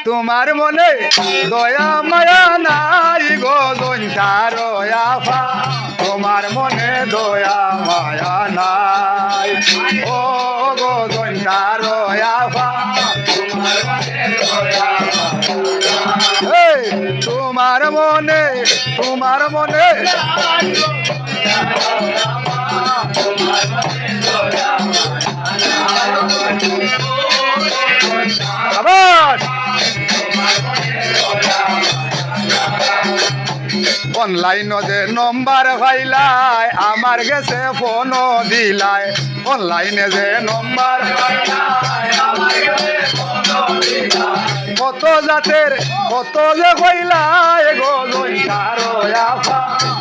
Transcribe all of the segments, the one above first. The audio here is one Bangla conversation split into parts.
তোমার মনে দয়া মায়া নাই গো জৈন্তার আফা তোমার মনে দয়া মায়া নাই ও গো জৈন্তার আফা তোমার মনে আবার অনলাইন যে নম্বর ভাইলাই আমার গেছে ফোন দিলাই অনলাইনে যে নম্বর কত জাতের কত যে হইলাই গো জৈন্তার আফা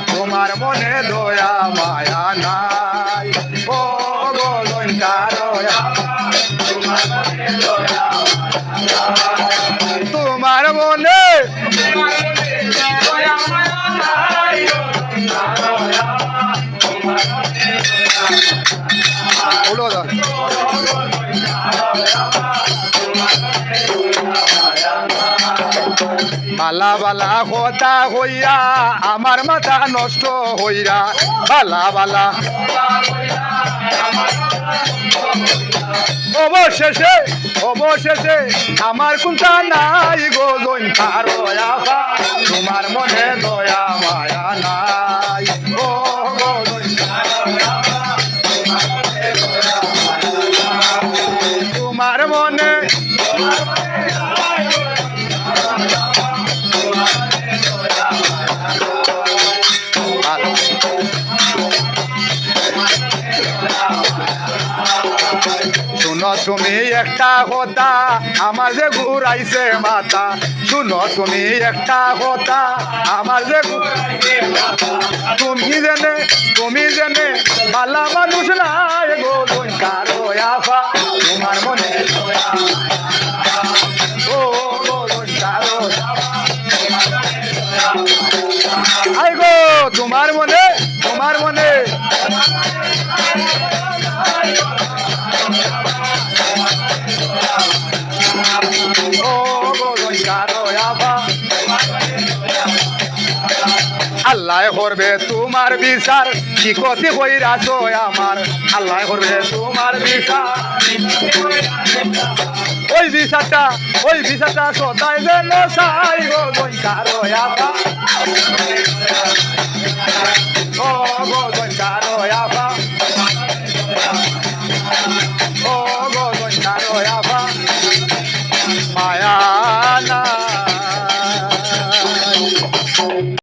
তোমার মনে দয়া মায়া নাই ও গো জৈন্তার তোমার মনে বালা বালা কথা হইয়া আমার মাথা নষ্ট হইরা বালা বালা অবশেষে আমার কোনটা নাই গো জৈন্তার আফা তোমার মনে দয়া মায়া নাই ও গো জৈন্তার তোমার মনে শুনো তুমি একটা কথা আমার যে ঘুরাইছে মাথা শুনো তুমি একটা কথা আমার যে তুমি জেনে ভালা মানুষ নাই গো জৈন্তার আফা তোমার মনে ও গো জৈন্তার আই গো তোমার মনে আল্লাহ করবে তোমার বিচার কি ক্ষতি কইরাছ আমার আল্লাহ করবে তোমার বিচার ওই বিচারটা সদাই যেন চাই গো জৈন্তার আফা ও গো জৈন্তার আফা ও গো জৈন্তার আফা মায়া না